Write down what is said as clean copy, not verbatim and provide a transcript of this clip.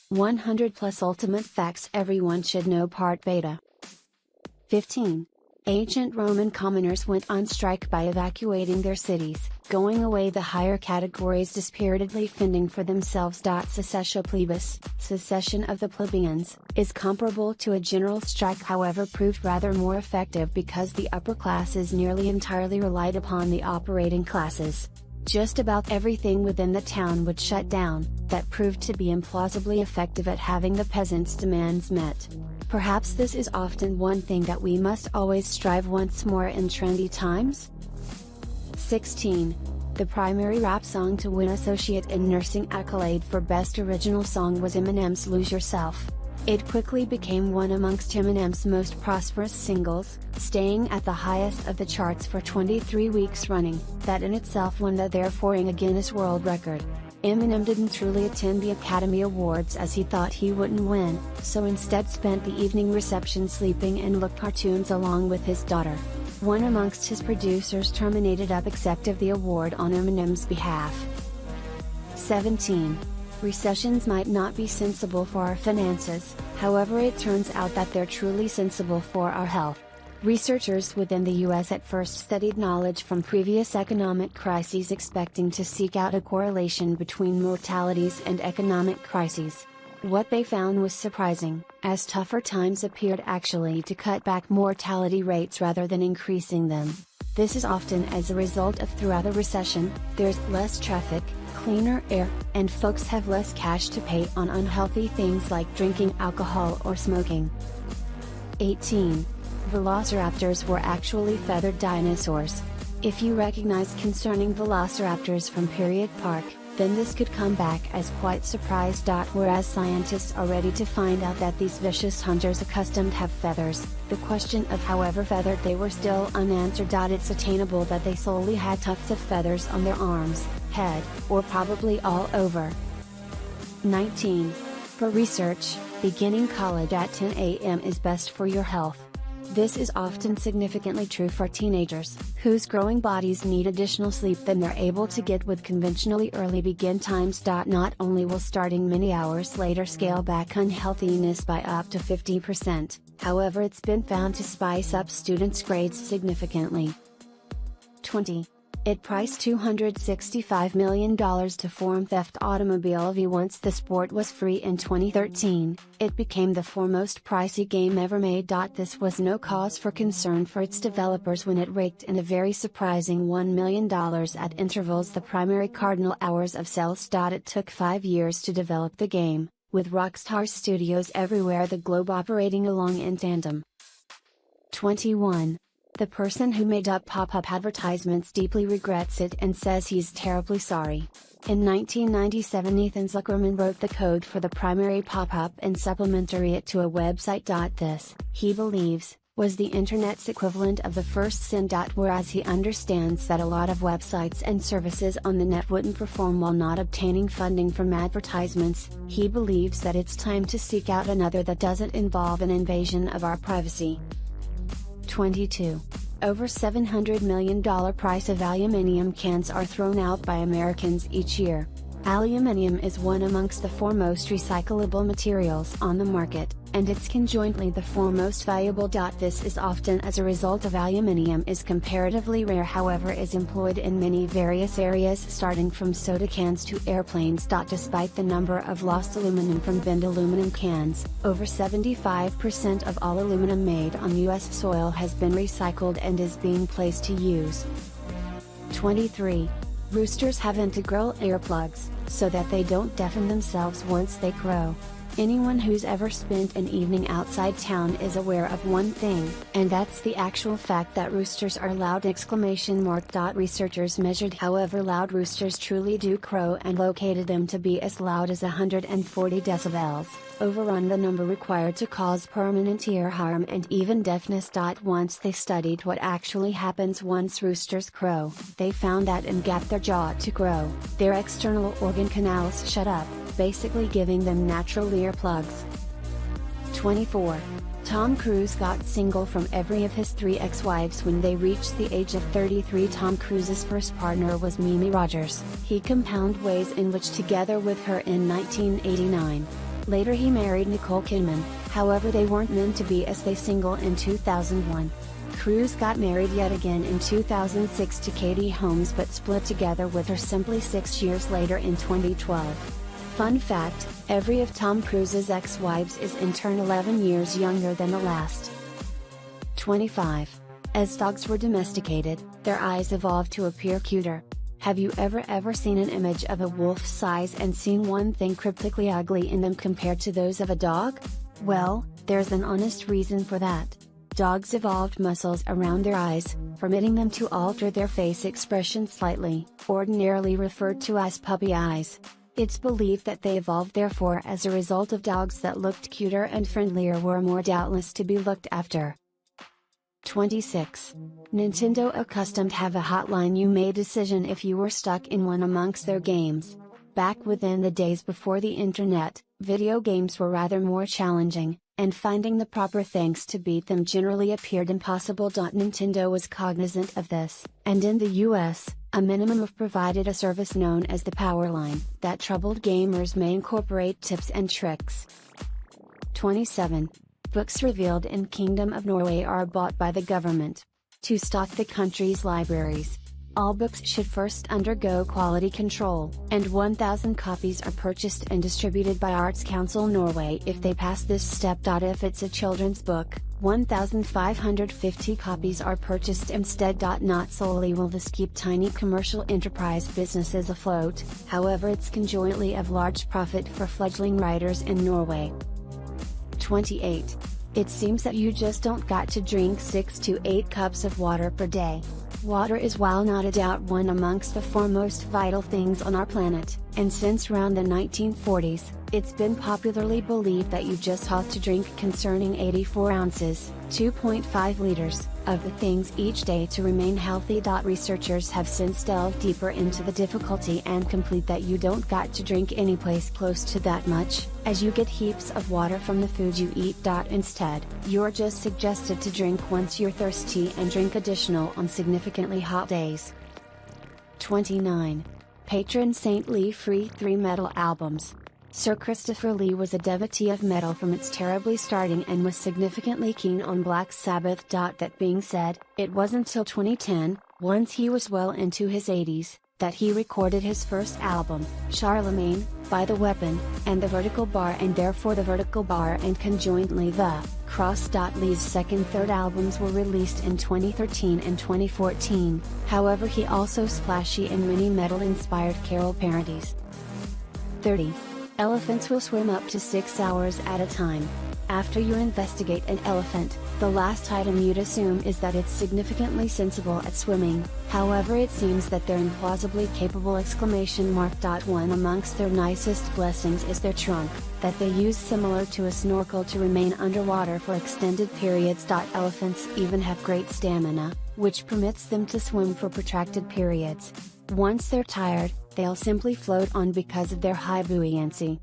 100 plus ultimate facts everyone should know part beta. 15. Ancient Roman commoners went on strike by evacuating their cities, going away the higher categories dispiritedly fending for themselves. Secessio plebis, secession of the plebeians, is comparable to a general strike, however proved rather more effective because the upper classes nearly entirely relied upon the operating classes. Just about everything within the town would shut down, that proved to be implausibly effective at having the peasants' demands met. Perhaps this is often one thing that we must always strive once more in trendy times? 16. The primary rap song to win Associate in Nursing accolade for Best Original Song was Eminem's Lose Yourself. It quickly became one amongst Eminem's most prosperous singles, staying at the highest of the charts for 23 weeks running, that in itself won the thereforeing a Guinness World Record. Eminem didn't truly attend the Academy Awards as he thought he wouldn't win, so instead spent the evening reception sleeping and looked cartoons along with his daughter. One amongst his producers terminated up accept of the award on Eminem's behalf. 17. Recessions might not be sensible for our finances, however it turns out that they're truly sensible for our health. Researchers within the US at first studied knowledge from previous economic crises expecting to seek out a correlation between mortalities and economic crises. What they found was surprising, as tougher times appeared actually to cut back mortality rates rather than increasing them. This is often as a result of throughout a recession, there's less traffic, cleaner air, and folks have less cash to pay on unhealthy things like drinking alcohol or smoking. 18. Velociraptors were actually feathered dinosaurs. If you recognize concerning velociraptors from Period Park, then this could come back as quite surprise. Whereas scientists are ready to find out that these vicious hunters accustomed have feathers, the question of however feathered they were still unanswered. It's attainable that they solely had tufts of feathers on their arms, head, or probably all over. 19. For research, beginning college at 10 a.m. is best for your health. This is often significantly true for teenagers, whose growing bodies need additional sleep than they're able to get with conventionally early begin times. Not only will starting many hours later scale back unhealthiness by up to 50%, however it's been found to spice up students' grades significantly. 20. It priced $265 million to form Theft Automobile V. Once the sport was free in 2013, it became the foremost pricey game ever made. This was no cause for concern for its developers when it raked in a very surprising $1 million at intervals, the primary cardinal hours of sales. It took 5 years to develop the game, with Rockstar Studios everywhere the globe operating along in tandem. 21. The person who made up pop-up advertisements deeply regrets it and says he's terribly sorry. In 1997 Ethan Zuckerman wrote the code for the primary pop-up and supplementary it to a website. This, he believes, was the internet's equivalent of the first sin. Whereas he understands that a lot of websites and services on the net wouldn't perform while not obtaining funding from advertisements, he believes that it's time to seek out another that doesn't involve an invasion of our privacy. 22. Over $700 million price of aluminum cans are thrown out by Americans each year. Aluminum is one amongst the foremost recyclable materials on the market, and it's conjointly the foremost valuable. This is often as a result of aluminum is comparatively rare, however is employed in many various areas starting from soda cans to airplanes. Despite the number of lost aluminum from binned aluminum cans, over 75% of all aluminum made on US soil has been recycled and is being placed to use. 23. Roosters have integral earplugs, so that they don't deafen themselves once they crow. Anyone who's ever spent an evening outside town is aware of one thing, and that's the actual fact that roosters are loud! Researchers measured however loud roosters truly do crow and located them to be as loud as 140 decibels, overrun the number required to cause permanent ear harm and even deafness. Once they studied what actually happens once roosters crow, they found that and gap their jaw to grow, their external organ canals shut up, basically giving them natural earplugs. 24. Tom Cruise got single from every of his 3 ex-wives when they reached the age of 33. Tom Cruise's first partner was Mimi Rogers. He compounded ways in which together with her in 1989. Later he married Nicole Kidman, however they weren't meant to be as they single in 2001. Cruise got married yet again in 2006 to Katie Holmes but split together with her simply 6 years later in 2012. Fun fact, every of Tom Cruise's ex-wives is in turn 11 years younger than the last. 25. As dogs were domesticated, their eyes evolved to appear cuter. Have you ever seen an image of a wolf's size and seen one thing cryptically ugly in them compared to those of a dog? Well, there's an honest reason for that. Dogs evolved muscles around their eyes, permitting them to alter their face expression slightly, ordinarily referred to as puppy eyes. It's believed that they evolved therefore as a result of dogs that looked cuter and friendlier were more doubtless to be looked after. 26. Nintendo accustomed have a hotline you made decision if you were stuck in one amongst their games. Back within the days before the internet, video games were rather more challenging, and finding the proper things to beat them generally appeared impossible. Nintendo was cognizant of this, and in the US, a minimum of provided a service known as the Power Line, that troubled gamers may incorporate tips and tricks. 27. Books revealed in Kingdom of Norway are bought by the government to stock the country's libraries. All books should first undergo quality control, and 1,000 copies are purchased and distributed by Arts Council Norway if they pass this step. If it's a children's book, 1,550 copies are purchased instead. Not solely will this keep tiny commercial enterprise businesses afloat, however it's conjointly of large profit for fledgling writers in Norway. 28. It seems that you just don't got to drink 6 to 8 cups of water per day. Water is while not a doubt one amongst the foremost vital things on our planet, and since around the 1940s, it's been popularly believed that you just ought to drink concerning 84 ounces, 2.5 liters, of the things each day to remain healthy. Researchers have since delved deeper into the difficulty and complete that you don't got to drink anyplace close to that much, as you get heaps of water from the food you eat. Instead, you're just suggested to drink once you're thirsty and drink additional on significantly hot days. 29. Patron Saint Lee free 3 metal albums. Sir Christopher Lee was a devotee of metal from its terribly starting and was significantly keen on Black Sabbath. That being said, it wasn't till 2010, once he was well into his 80s, that he recorded his first album, Charlemagne, by The Weapon, and The Vertical Bar, and therefore The Vertical Bar and conjointly The Cross. Lee's second third albums were released in 2013 and 2014, however he also splashy in many metal-inspired carol parodies. 30. Elephants will swim up to 6 hours at a time. After you investigate an elephant, the last item you'd assume is that it's significantly sensible at swimming, however it seems that they're implausibly capable! One amongst their nicest blessings is their trunk, that they use similar to a snorkel to remain underwater for extended periods. Elephants even have great stamina, which permits them to swim for protracted periods. Once they're tired, they'll simply float on because of their high buoyancy.